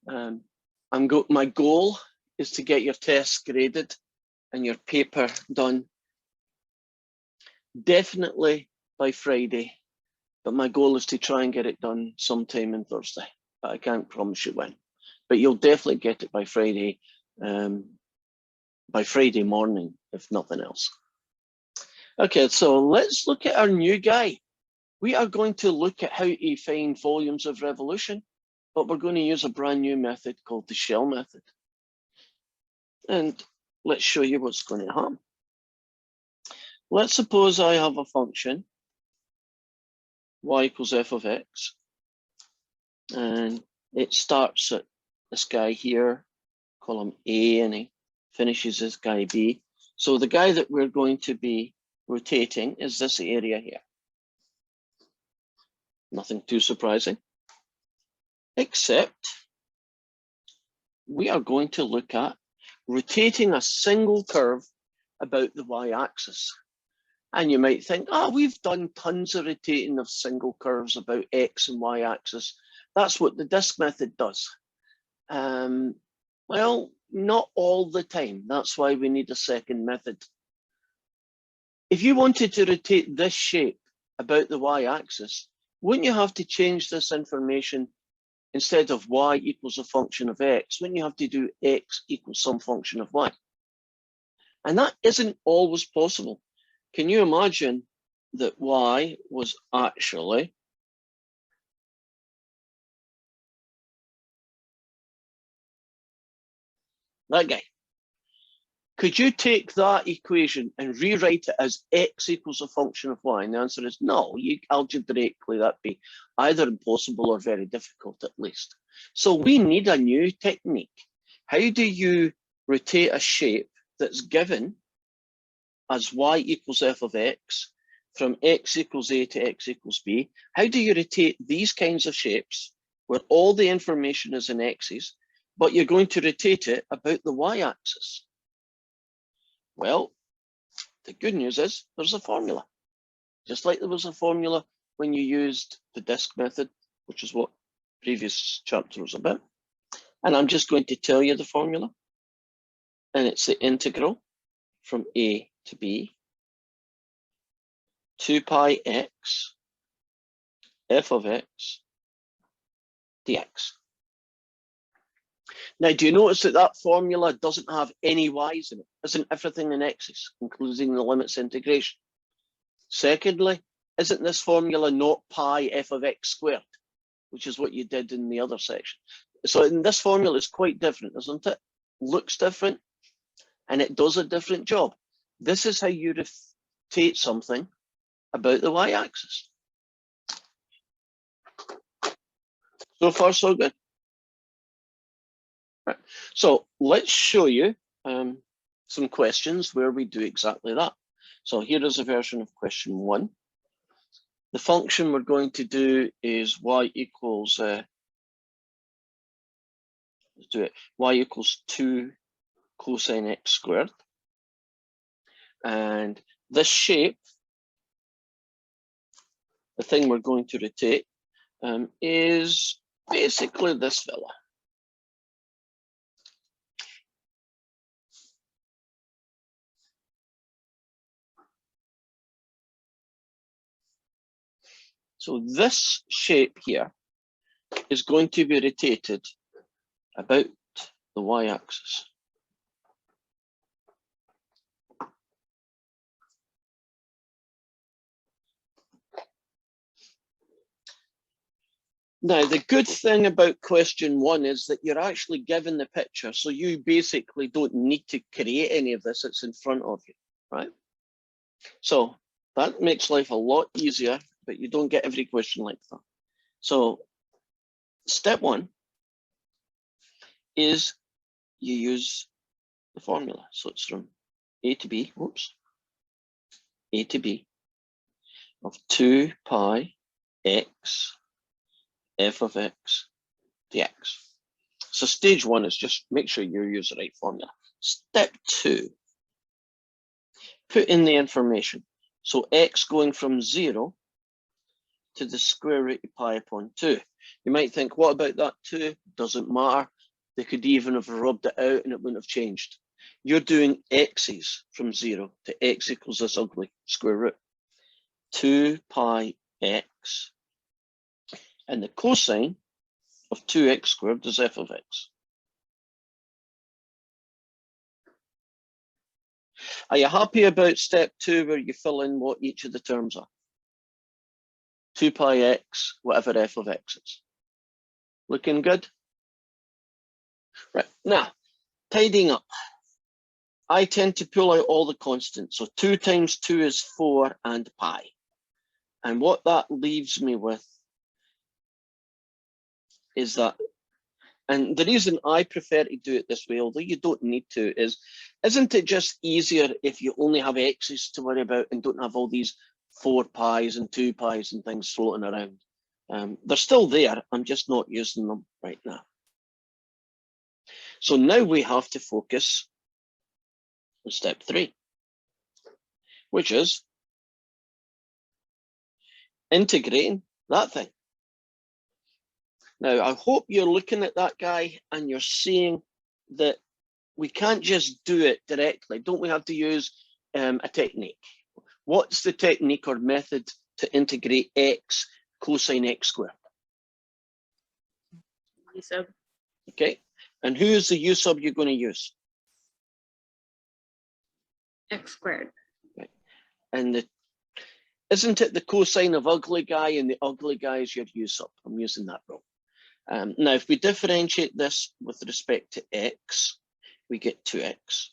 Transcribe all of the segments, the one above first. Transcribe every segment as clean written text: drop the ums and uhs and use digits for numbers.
My goal is to get your tests graded and your paper done definitely by Friday, but my goal is to try and get it done sometime on Thursday, but I can't promise you when. But you'll definitely get it by Friday morning, if nothing else. Okay, so let's look at our new guy. We are going to look at how to find volumes of revolution, but we're going to use a brand new method called the shell method. And let's show you what's going to happen. Let's suppose I have a function, y equals f of x, and it starts at this guy here, call him A, and he finishes as guy B. So the guy that we're going to be rotating is this area here. Nothing too surprising, except we are going to look at rotating a single curve about the y-axis. And you might think, oh, we've done tons of rotating of single curves about x and y-axis. That's what the disk method does. Well, not all the time. That's why we need a second method. If you wanted to rotate this shape about the y-axis, wouldn't you have to change this information? Instead of y equals a function of x, wouldn't you have to do x equals some function of y? And that isn't always possible. Can you imagine that y was actually that guy? Could you take that equation and rewrite it as x equals a function of y? And the answer is no. Algebraically, that'd be either impossible or very difficult at least. So we need a new technique. How do you rotate a shape that's given as y equals f of x from x equals a to x equals b? How do you rotate these kinds of shapes where all the information is in x's, but you're going to rotate it about the y-axis? Well, the good news is there's a formula. Just like there was a formula when you used the disk method, which is what previous chapter was about. And I'm just going to tell you the formula. And it's the integral from a to b, 2 pi x, f of x, dx. Now, do you notice that that formula doesn't have any y's in it? Isn't everything in x's, including the limits integration? Secondly, isn't this formula not pi f of x squared, which is what you did in the other section? So in this formula is quite different, isn't it? Looks different, and it does a different job. This is how you rotate something about the y-axis. So far, so good. Right. So let's show you some questions where we do exactly that. So here is a version of question 1. The function we're going to do is y equals, let's do it, y equals 2 cosine x squared. And this shape, the thing we're going to rotate, is basically this fella. So this shape here is going to be rotated about the y-axis. Now, the good thing about question 1 is that you're actually given the picture, so you basically don't need to create any of this, it's in front of you, right? So that makes life a lot easier, but you don't get every question like that. So step 1 is you use the formula. So it's from a to b, whoops, a to b of 2 pi x f of x dx. So stage 1 is just make sure you use the right formula. Step 2, put in the information. So x going from 0 to the square root of pi upon 2. You might think, what about that 2? Doesn't matter. They could even have rubbed it out and it wouldn't have changed. You're doing x's from 0 to x equals this ugly square root. 2 pi x. And the cosine of 2x squared is f of x. Are you happy about step 2 where you fill in what each of the terms are? 2 pi x, whatever f of x is. Looking good? Right, now, tidying up. I tend to pull out all the constants. So 2 times 2 is 4 and pi. And what that leaves me with is that, and the reason I prefer to do it this way, although you don't need to, is, isn't it just easier if you only have x's to worry about and don't have all these 4 pi's and 2 pi's and things floating around? They're still there, I'm just not using them right now. So now we have to focus on step 3, which is integrating that thing. Now, I hope you're looking at that guy and you're seeing that we can't just do it directly. Don't we have to use a technique? What's the technique or method to integrate x cosine x squared? U sub. Okay, and who is the u sub you're going to use? X squared. Right. And isn't it the cosine of ugly guy, and the ugly guy is your u sub? I'm using that wrong. Now, if we differentiate this with respect to x, we get 2x.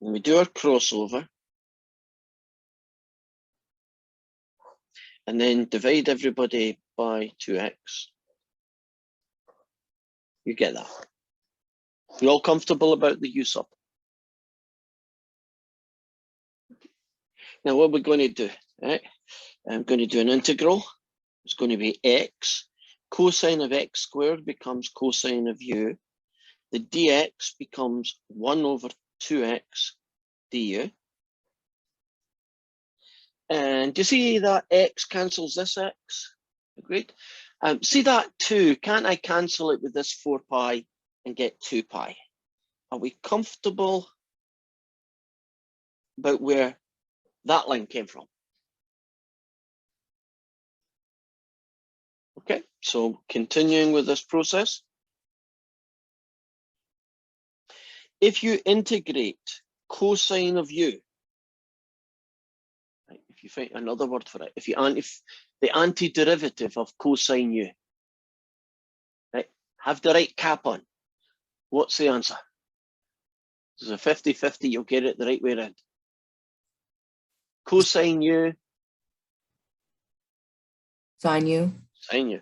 When we do our crossover, and then divide everybody by 2x, you get that. You all comfortable about the u sub? Now, what we're going to do, right? I'm going to do an integral. It's going to be x. Cosine of x squared becomes cosine of u. The dx becomes 1 over 2x du. And do you see that x cancels this x? Agreed. See that 2, can't I cancel it with this 4 pi and get 2 pi? Are we comfortable about where that line came from? Okay, so continuing with this process. If you integrate cosine of u, right, if you find another word for it, if the antiderivative of cosine u, right, have the right cap on, what's the answer? There's a 50-50, you'll get it the right way around. Cosine u. Sine u. Sine u.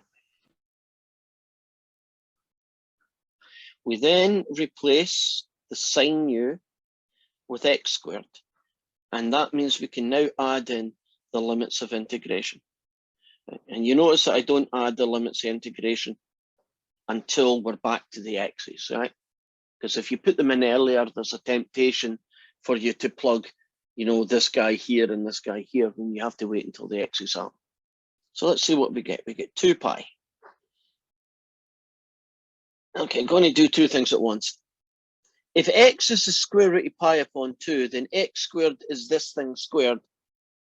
We then replace the sine u with x squared, and that means we can now add in the limits of integration. And you notice that I don't add the limits of integration until we're back to the x's, right? Because if you put them in earlier, there's a temptation for you to plug, you know, this guy here and this guy here, and you have to wait until the x's are. So let's see what we get. We get 2 pi. Okay, I'm going to do two things at once. If x is the square root of pi upon 2, then x squared is this thing squared,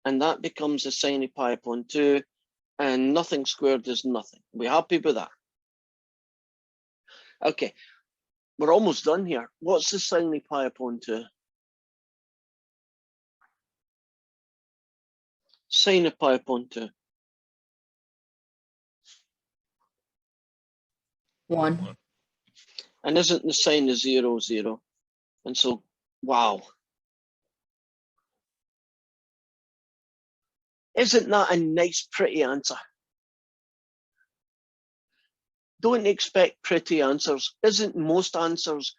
and that becomes a sine of pi upon 2, and nothing squared is nothing. Are we happy with that? Okay, we're almost done here. What's the sine of pi upon 2? Sine of pi upon 2. 1. And isn't the sine of 0, 0? And so, wow. Isn't that a nice, pretty answer? Don't expect pretty answers. Isn't most answers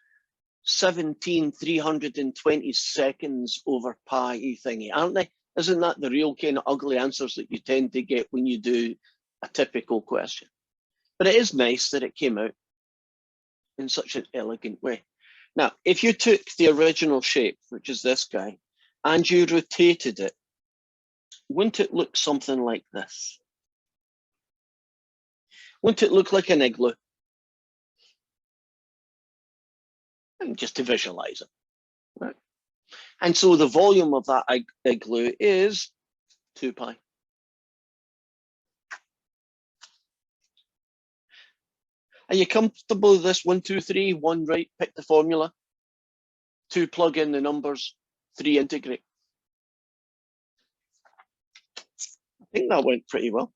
17/320 seconds over pi thingy, aren't they? Isn't that the real kind of ugly answers that you tend to get when you do a typical question? But it is nice that it came out in such an elegant way. Now, if you took the original shape, which is this guy, and you rotated it, wouldn't it look something like this? Wouldn't it look like an igloo? and just to visualize it. Right? And so the volume of that igloo is 2 pi. Are you comfortable with this? 1, 2, 3, 1 right, pick the formula. 2 plug in the numbers, 3 integrate. I think that went pretty well.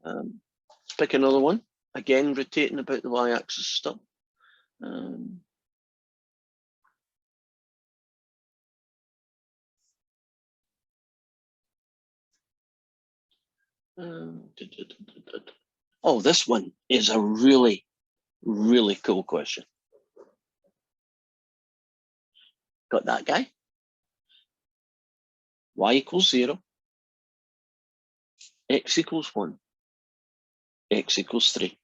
Let's pick another one. Again, rotating about the y-axis still. Oh, this one is a really, really cool question. Got that guy? Y equals 0. X equals 1. X equals 3.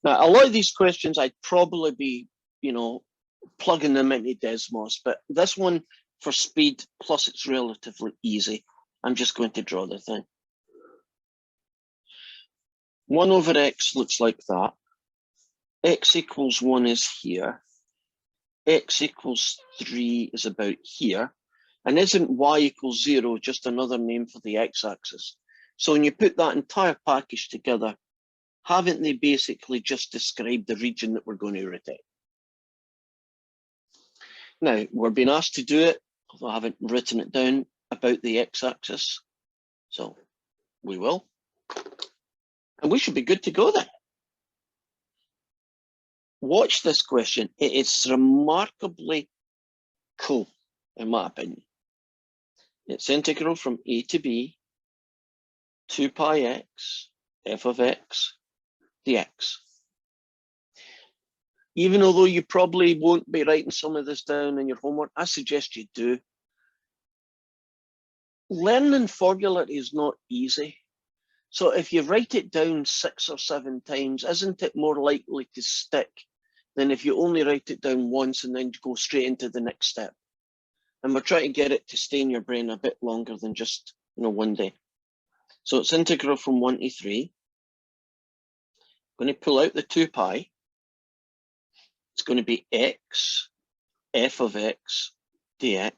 Now, a lot of these questions, I'd probably be, plugging them into Desmos, but this one for speed, plus it's relatively easy. I'm just going to draw the thing. 1 over x looks like that. X equals 1 is here. X equals 3 is about here. And isn't y equals 0 just another name for the x-axis? So when you put that entire package together, haven't they basically just described the region that we're going to rotate? Now, we're being asked to do it, although I haven't written it down, about the x-axis. So we will. And we should be good to go then. Watch this question. It is remarkably cool, in my opinion. It's integral from a to b, 2 pi x, f of x, dx. Even although you probably won't be writing some of this down in your homework, I suggest you do. Learning formula is not easy. So if you write it down 6 or 7 times, isn't it more likely to stick than if you only write it down once and then go straight into the next step? And we're trying to get it to stay in your brain a bit longer than just, one day. So it's integral from 1 to 3. I'm going to pull out the 2 pi. It's going to be x, f of x, dx.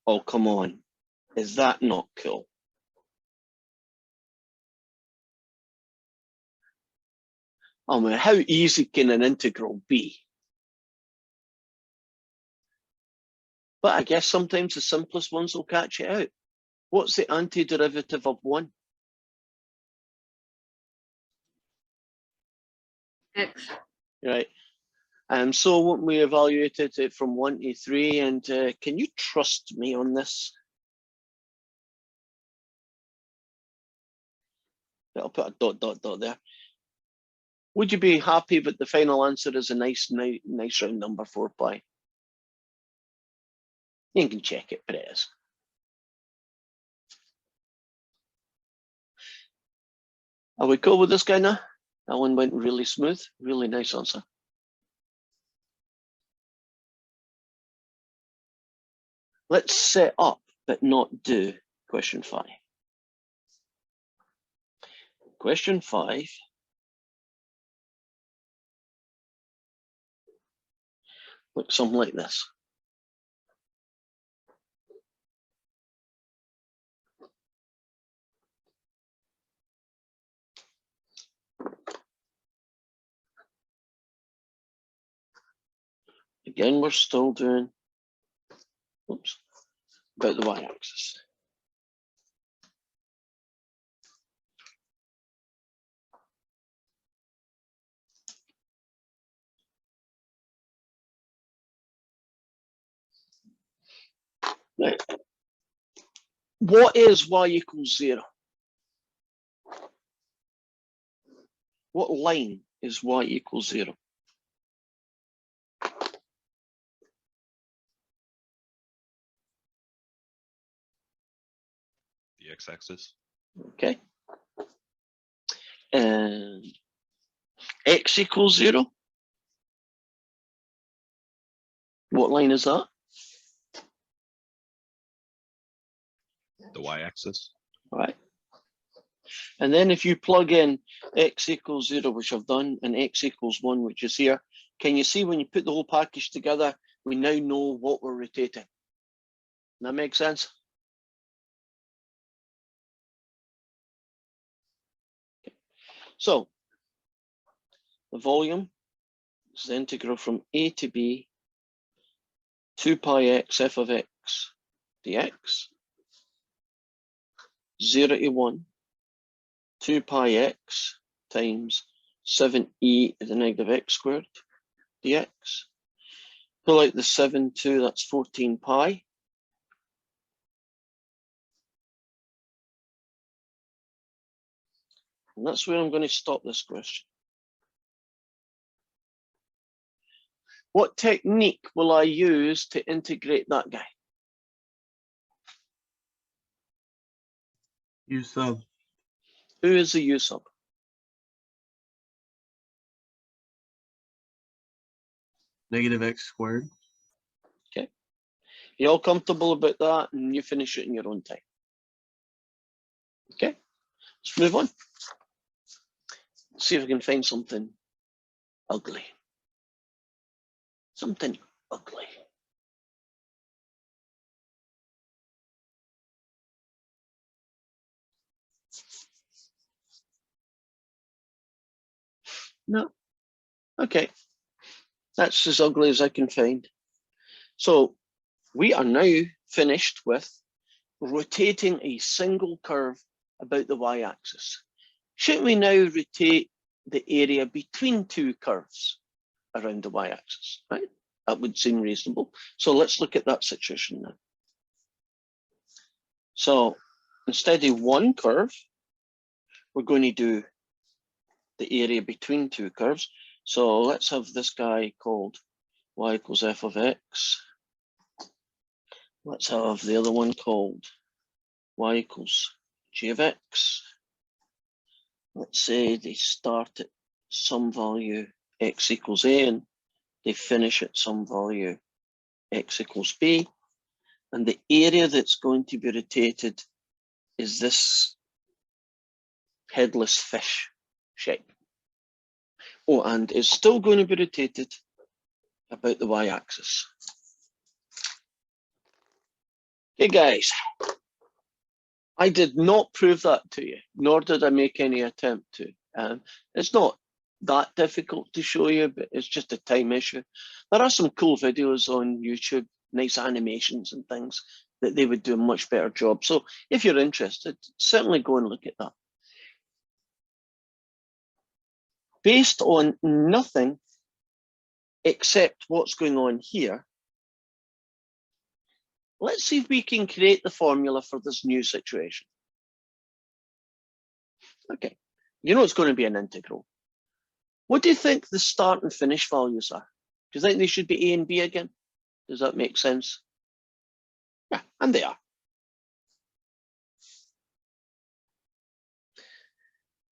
Oh, come on. Is that not cool? Oh man, how easy can an integral be? But I guess sometimes the simplest ones will catch it out. What's the antiderivative of 1? X. Right. So we evaluated it from 1 to 3, and can you trust me on this? I'll put a ... there. Would you be happy that the final answer is a nice round number, 4 pi? You can check it, but it is. Are we cool with this guy now? That one went really smooth, really nice answer. Let's set up, but not do question 5. Question 5. Looks something like this. Again, we're still doing, oops, about the y-axis. Now, what is y equals 0? What line is y equals 0? The x-axis. Okay. And x equals 0. What line is that? The y-axis. All right. And then if you plug in x equals 0, which I've done, and x equals 1, which is here, can you see when you put the whole package together, we now know what we're rotating? That makes sense? Okay. So the volume is the integral from a to b, 2 pi x f of x dx, 0 to 1, 2 pi x times 7e to the negative x squared dx. Pull out the 7, 2, that's 14 pi. And that's where I'm going to stop this question. What technique will I use to integrate that guy? U sub. Who is the U sub? Negative x squared. Okay. You all comfortable about that? And you finish it in your own time. Okay. Let's move on. See if we can find something ugly. Something ugly. No. Okay. That's as ugly as I can find. So we are now finished with rotating a single curve about the y-axis. Shouldn't we now rotate the area between two curves around the y-axis, right? That would seem reasonable. So let's look at that situation now. So instead of one curve, we're going to do the area between two curves. So let's have this guy called y equals f of x. Let's have the other one called y equals g of x. Let's say they start at some value x equals a and they finish at some value x equals b. And the area that's going to be rotated is this headless fish shape. Oh, and it's still going to be rotated about the y-axis. Hey guys, I did not prove that to you, nor did I make any attempt to. It's not that difficult to show you, but it's just a time issue. There are some cool videos on YouTube, nice animations and things that they would do a much better job. So if you're interested, certainly go and look at that. Based on nothing except what's going on here, let's see if we can create the formula for this new situation. Okay, you know it's going to be an integral. What do you think the start and finish values are? Do you think they should be a and b again? Does that make sense? Yeah, and they are.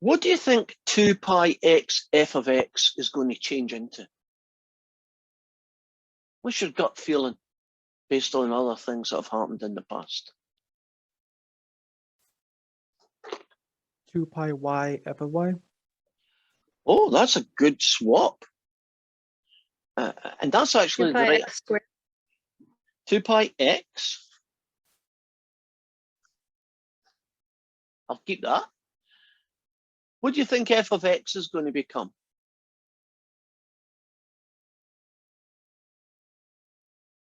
What do you think 2 pi x f of x is going to change into? What's your gut feeling based on other things that have happened in the past? 2 pi y f of y. Oh, that's a good swap. And that's actually 2 the pi right x squared. 2 pi x. I'll keep that. What do you think f of x is going to become?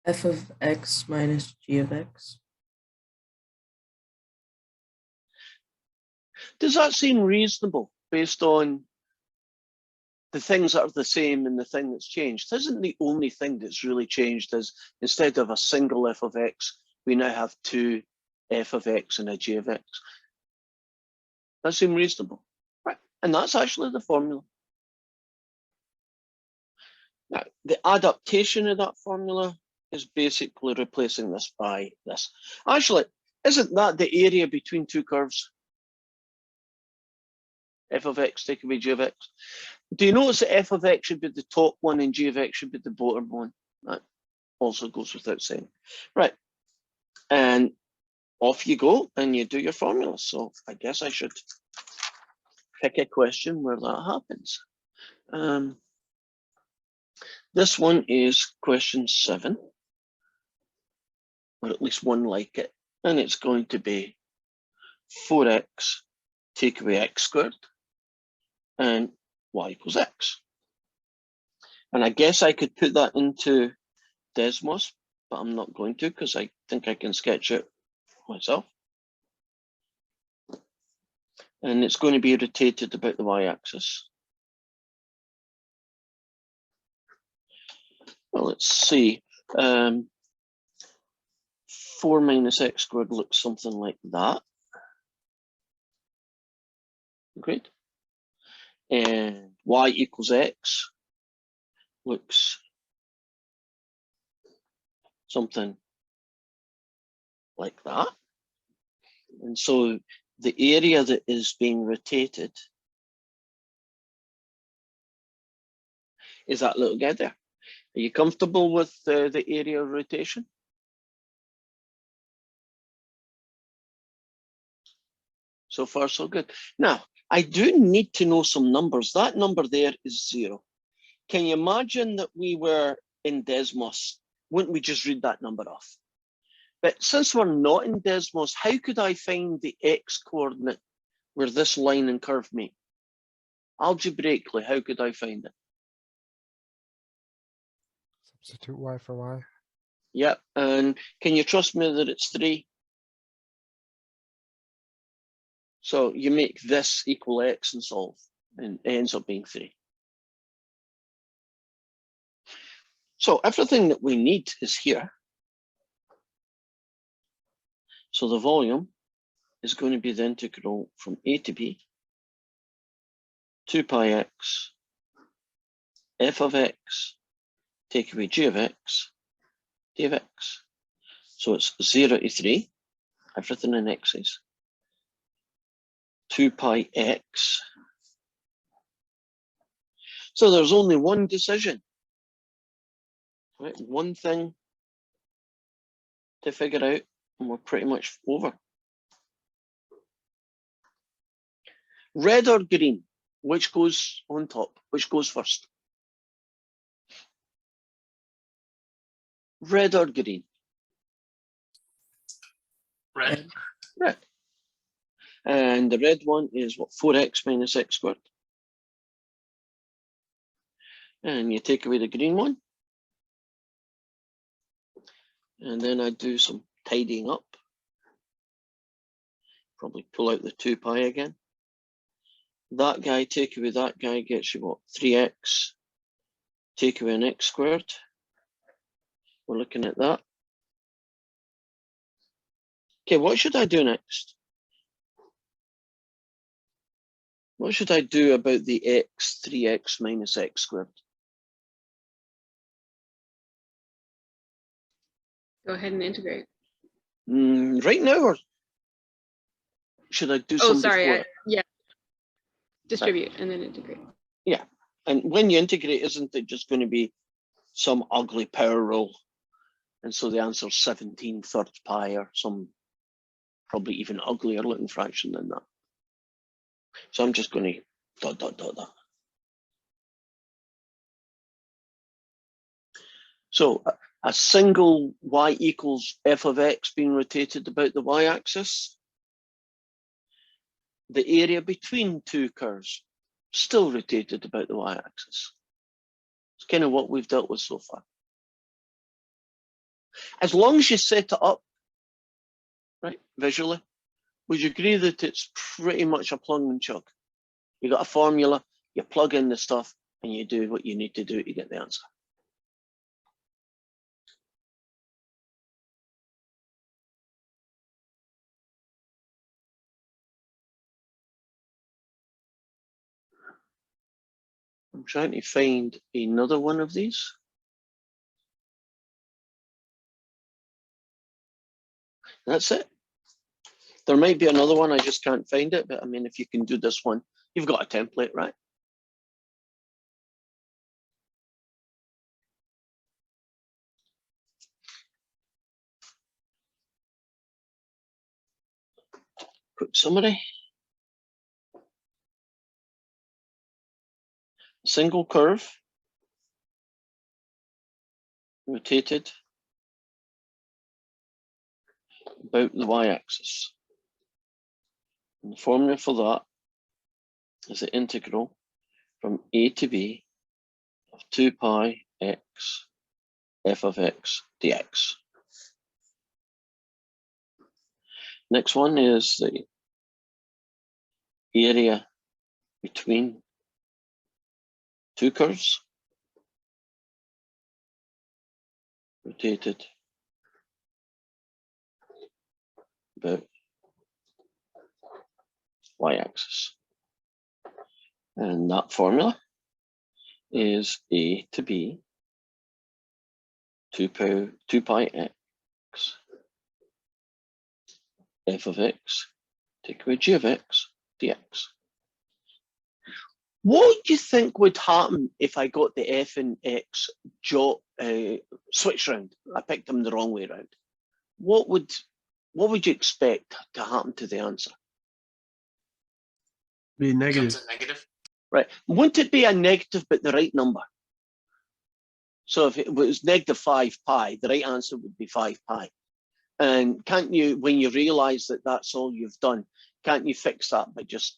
F of x minus g of x. Does that seem reasonable based on the things that are the same and the thing that's changed? Isn't the only thing that's really changed is instead of a single f of x, we now have two f of x and a g of x. That seems reasonable, right? And that's actually the formula. Now, the adaptation of that formula is basically replacing this by this. Actually, isn't that the area between two curves? F of x taken away g of x. Do you notice that f of x should be the top one and g of x should be the bottom one? That also goes without saying. Right. And off you go and you do your formula. So I guess I should pick a question where that happens. This one is question 7, or at least one like it, and it's going to be 4x take away x squared and y equals x. And I guess I could put that into Desmos, but I'm not going to because I think I can sketch it myself. And it's going to be rotated about the y-axis. Well, let's see. 4 minus x squared looks something like that. Great. And y equals x looks something like that. And so the area that is being rotated is that little guy there. Are you comfortable with the area of rotation? So far, so good. Now, I do need to know some numbers. That number there is 0. Can you imagine that we were in Desmos? Wouldn't we just read that number off? But since we're not in Desmos, how could I find the x coordinate where this line and curve meet? Algebraically, how could I find it? Substitute y for y. Yep, and can you trust me that it's 3? So you make this equal x and solve, and it ends up being 3. So everything that we need is here. So the volume is going to be the integral from a to b, 2 pi x, f of x, take away g of x, d of x. So it's 0 to 3, everything in x's. 2 pi x. So there's only one decision, right? One thing to figure out, and we're pretty much over. Red or green? Which goes on top? Which goes first? Red or green? Red. Red. And the red one is what? 4x minus x squared. And you take away the green one. And then I do some tidying up. Probably pull out the 2 pi again. That guy, take away that guy, gets you what? 3x. Take away an x squared. We're looking at that. Okay, what should I do next? What should I do about the x, 3x minus x squared? Go ahead and integrate. Right now, or should I do Oh, some sorry. before? Yeah. Distribute and then integrate. Yeah, and when you integrate, isn't it just going to be some ugly power rule? And so the answer is 17 thirds pi, or some probably even uglier looking fraction than that. So I'm just going to dot, dot, dot, dot. So a single y equals f of x being rotated about the y-axis. The area between two curves still rotated about the y-axis. It's kind of what we've dealt with so far. As long as you set it up, right, visually, would you agree that it's pretty much a plug and chug? You got a formula, you plug in the stuff, and you do what you need to do to get the answer. I'm trying to find another one of these. That's it. There might be another one, I just can't find it, but I mean, if you can do this one, you've got a template, right? Quick summary. Single curve, rotated about the y-axis. And the formula for that is the integral from a to b of 2 pi x f of x dx. Next one is the area between two curves, rotated about y-axis. And that formula is a to b 2 pi x f of x take away g of x dx. What do you think would happen if I got the f and x switched round? I picked them the wrong way round. What would you expect to happen to the answer? Be negative. Becomes a negative. Right. Wouldn't it be a negative but the right number? So if it was negative 5 pi, the right answer would be 5 pi. And can't you, when you realize that that's all you've done, can't you fix that by just,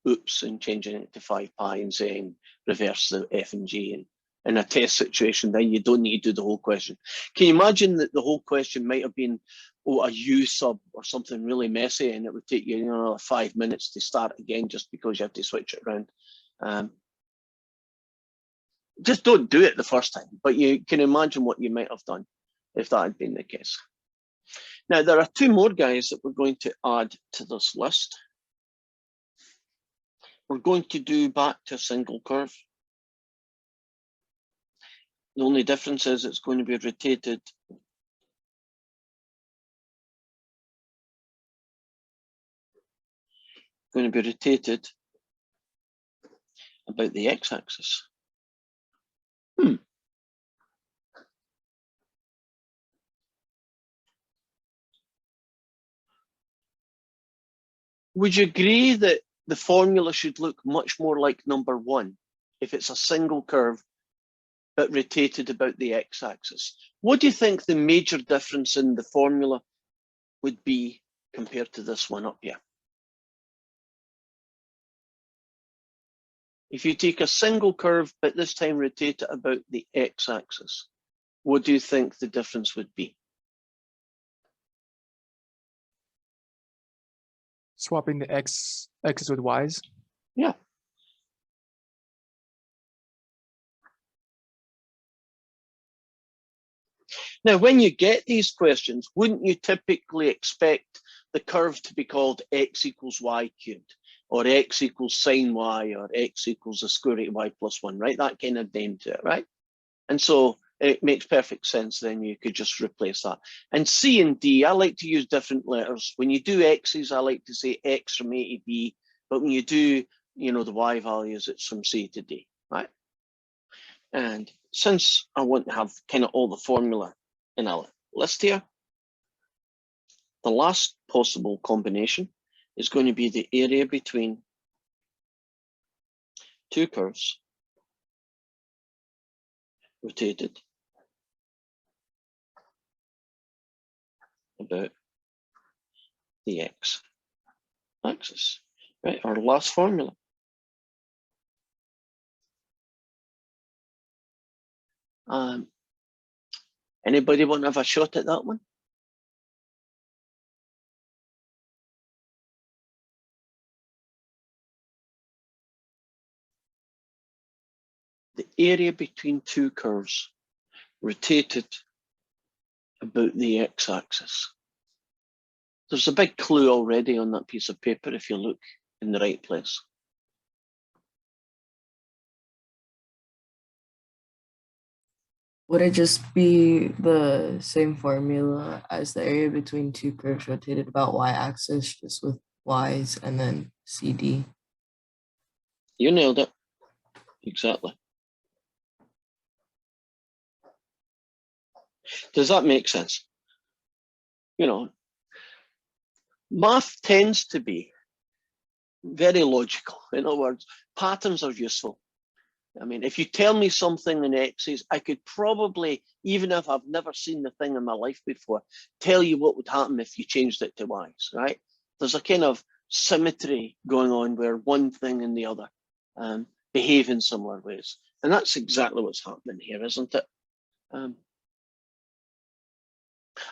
oops, and changing it to 5 pi and saying reverse the f and g? And in a test situation, then you don't need to do the whole question. Can you imagine that the whole question might have been, a U sub or something really messy, and it would take you, another 5 minutes to start again just because you have to switch it around. Just don't do it the first time, but you can imagine what you might have done if that had been the case. Now, there are two more guys that we're going to add to this list. We're going to do back to a single curve. The only difference is it's going to be rotated about the x-axis. Would you agree that the formula should look much more like number 1 if it's a single curve but rotated about the x-axis? What do you think the major difference in the formula would be compared to this one up here? If you take a single curve but this time rotate it about the x-axis, what do you think the difference would be? Swapping the axis with y's. Yeah. Now, when you get these questions, wouldn't you typically expect the curve to be called x equals y cubed, or x equals sine y, or x equals the square root of y plus 1, right? That kind of name to it, right? And so it makes perfect sense. Then you could just replace that. And C and D, I like to use different letters. When you do x's, I like to say x from A to B. But when you do, the y values, it's from C to D, right? And since I want to have kind of all the formula in a list here, the last possible combination is going to be the area between two curves rotated about the x-axis, right? Our last formula. Anybody want to have a shot at that one? The area between two curves rotated about the x-axis. There's a big clue already on that piece of paper if you look in the right place. Would it just be the same formula as the area between two curves rotated about y-axis, just with y's and then CD? You nailed it. Exactly. Does that make sense? Math tends to be very logical. In other words, patterns are useful. I mean, if you tell me something in X's, I could probably, even if I've never seen the thing in my life before, tell you what would happen if you changed it to Y's, right? There's a kind of symmetry going on where one thing and the other behave in similar ways. And that's exactly what's happening here, isn't it?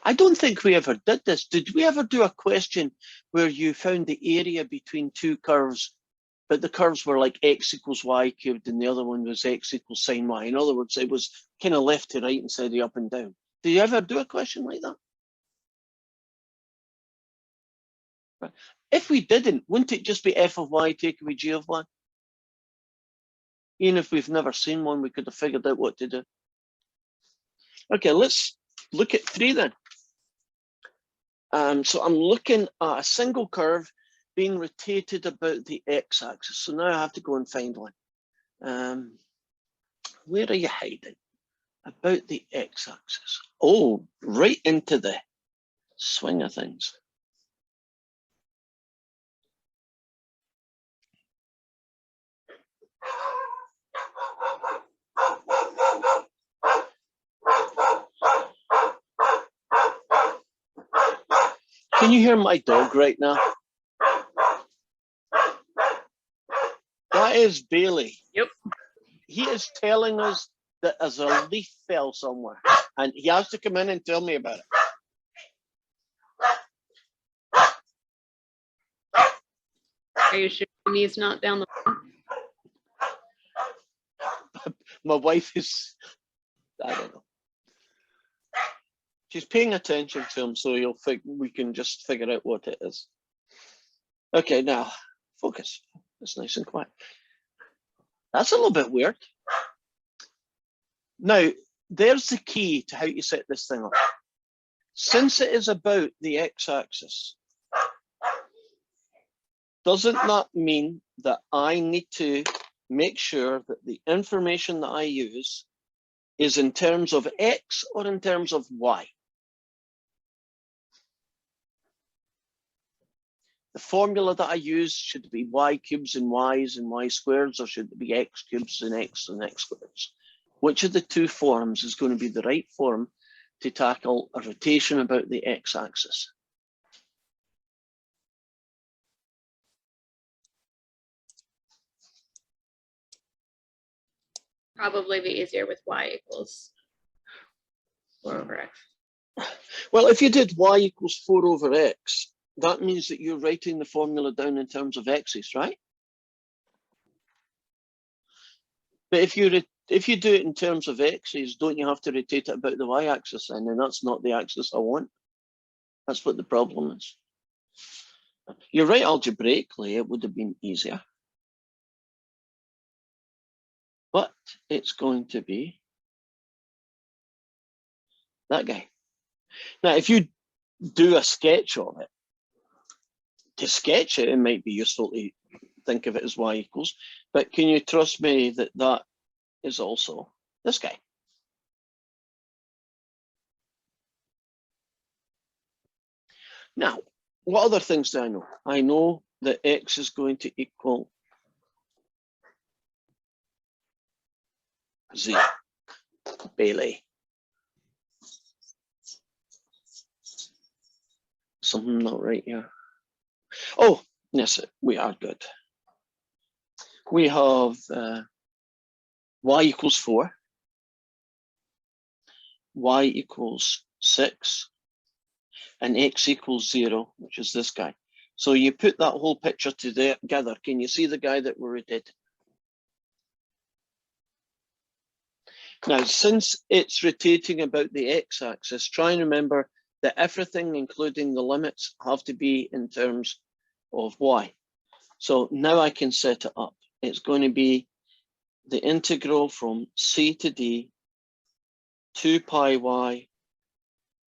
I don't think we ever did this. Did we ever do a question where you found the area between two curves, but the curves were like x equals y cubed and the other one was x equals sine y? In other words, it was kind of left to right instead of up and down. Did you ever do a question like that? Right. If we didn't, wouldn't it just be f of y take away g of y? Even if we've never seen one, we could have figured out what to do. Okay, let's look at 3 then. So I'm looking at a single curve being rotated about the x-axis. So now I have to go and find one. Where are you hiding? About the x-axis. Oh, right into the swing of things. Can you hear my dog right now? That is Bailey. Yep. He is telling us that there's a leaf fell somewhere and he has to come in and tell me about it. Are you sure he's not down the My wife is, I don't know. She's paying attention to him, so we can just figure out what it is. Okay, now focus. It's nice and quiet. That's a little bit weird. Now, there's the key to how you set this thing up. Since it is about the x-axis, doesn't that mean that I need to make sure that the information that I use is in terms of x or in terms of y? The formula that I use, should it be y cubes and y's and y squareds, or should it be x cubes and x squareds? Which of the two forms is going to be the right form to tackle a rotation about the x-axis? probably be easier with y equals 4 over x. Well, if you did y equals 4 over x, that means that you're writing the formula down in terms of x's, right? But if you do it in terms of x's, don't you have to rotate it about the y-axis then? And that's not the axis I want. That's what the problem is. You're right, algebraically, it would have been easier. But it's going to be that guy. Now, if you do a sketch of it, to sketch it, it might be useful to think of it as y equals, but can you trust me that that is also this guy? Now, what other things do I know? I know that x is going to equal z. Bailey. Something not right here. Oh, yes, we are good. We have y equals 4, y equals 6, and x equals 0, which is this guy. So you put that whole picture together. Can you see the guy that we did? Now, since it's rotating about the x-axis, try and remember that everything, including the limits, have to be in terms of y. So now I can set it up. It's going to be the integral from c to d 2 pi y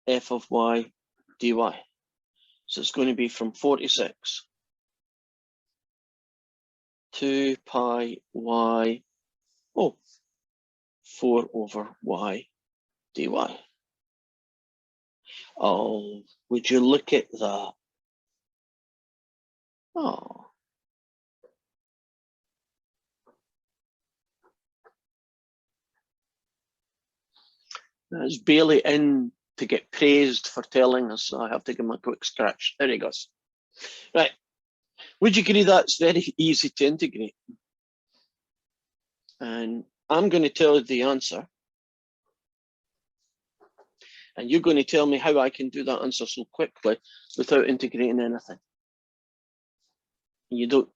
f of y dy. So it's going to be from 46 2 pi y, 4 over y dy. Oh, would you look at that? Oh. It's Bailey in to get praised for telling us, so I have to give him a quick scratch. There he goes. Right. Would you agree that's very easy to integrate? And I'm going to tell you the answer. And you're going to tell me how I can do that answer so quickly without integrating anything. You don't,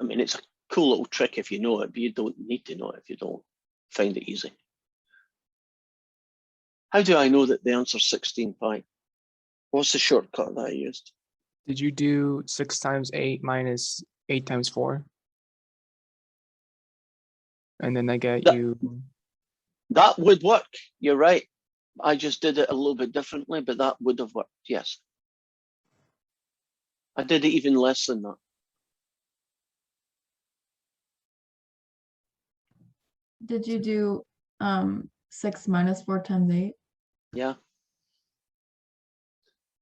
I mean, it's a cool little trick if you know it, but you don't need to know it if you don't find it easy. How do I know that the answer is 16 pi? What's the shortcut that I used? Did you do 6 times 8 minus 8 times 4? And then I get That- you. That would work. You're right. I just did it a little bit differently, but that would have worked. Yes. I did it even less than that. Did you do 6 minus 4 times 8? Yeah.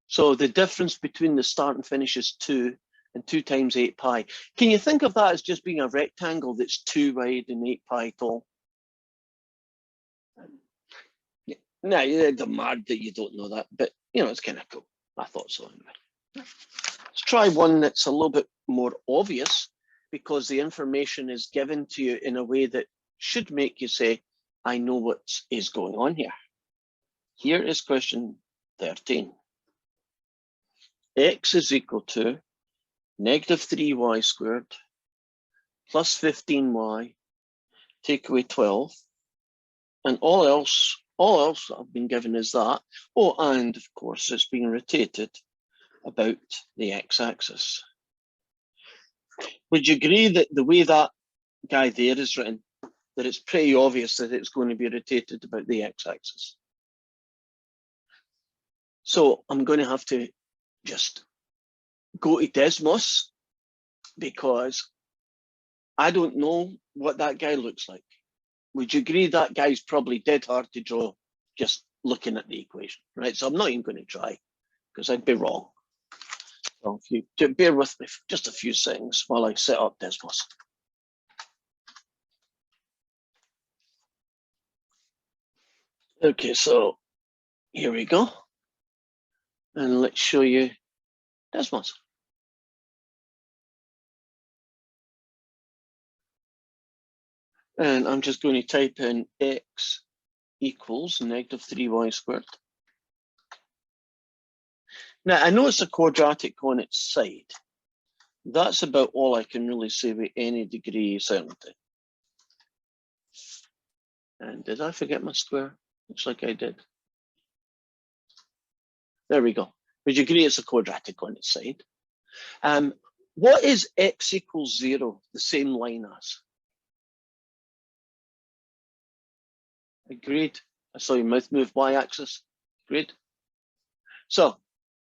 So the difference between the start and finish is 2, and 2 times 8 pi. Can you think of that as just being a rectangle that's 2 wide and 8 pi tall? No, you're mad that you don't know that, but you know, it's kind of cool. I thought so anyway. Let's try one that's a little bit more obvious, because the information is given to you in a way that should make you say, I know what is going on here. Here is question 13. X is equal to negative 3y squared plus 15y, take away 12, and all else that I've been given is that. Oh, and of course it's being rotated about the x-axis. Would you agree that the way that guy there is written, that it's pretty obvious that it's going to be rotated about the x-axis? So I'm going to have to just go to Desmos, because I don't know what that guy looks like. Would you agree that guy's probably dead hard to draw just looking at the equation, right? So I'm not even going to try, because I'd be wrong. So if you bear with me for just a few seconds while I set up Desmos. Okay, so here we go. And let's show you Desmos. And I'm just going to type in x equals negative 3y squared. Now, I know it's a quadratic on its side. That's about all I can really say with any degree of certainty. And did I forget my square? Looks like I did. There we go. Would you agree it's a quadratic on its side? What is x equals 0 the same line as? Agreed. I saw your mouth move y-axis. Agreed. So,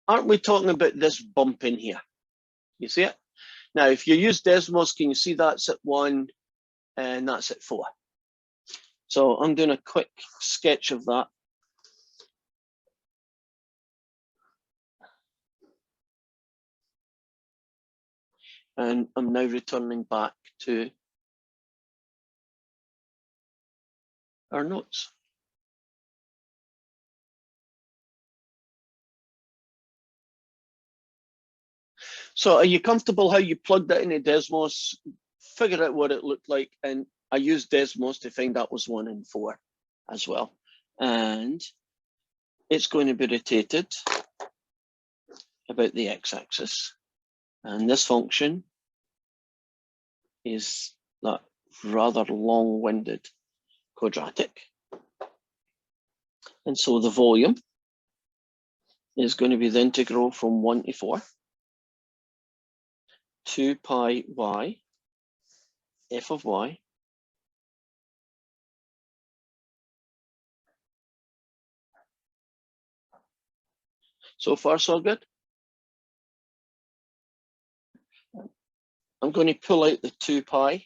aren't we talking about this bump in here? You see it? Now, if you use Desmos, can you see that's at 1 and that's at 4? So I'm doing a quick sketch of that. And I'm now returning back to our notes. So are you comfortable how you plugged that into Desmos, figure out what it looked like, and I used Desmos to find that was 1 and 4 as well. And it's going to be rotated about the x-axis. And this function is that rather long-winded quadratic. And so the volume is going to be the integral from 1 to 4, 2 pi y, f of y, so far so good. I'm going to pull out the 2 pi.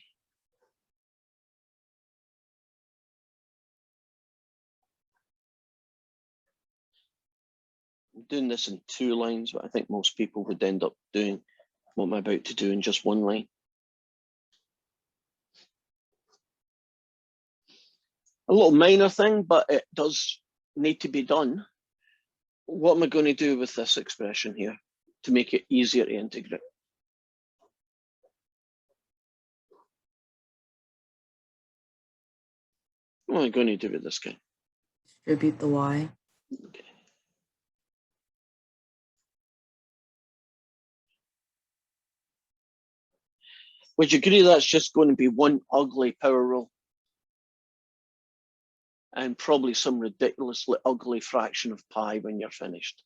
I'm doing this in 2 lines, but I think most people would end up doing what I'm about to do in just 1 line. A little minor thing, but it does need to be done, what am I going to do with this expression here to make it easier to integrate? What am I going to do with this guy? Distribute the y. Okay. Would you agree that's just going to be one ugly power rule? And probably some ridiculously ugly fraction of pi when you're finished.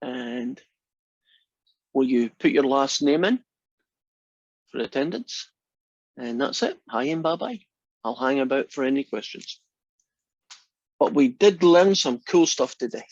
And will you put your last name in for attendance? And that's it. Hi and bye-bye. I'll hang about for any questions. But we did learn some cool stuff today.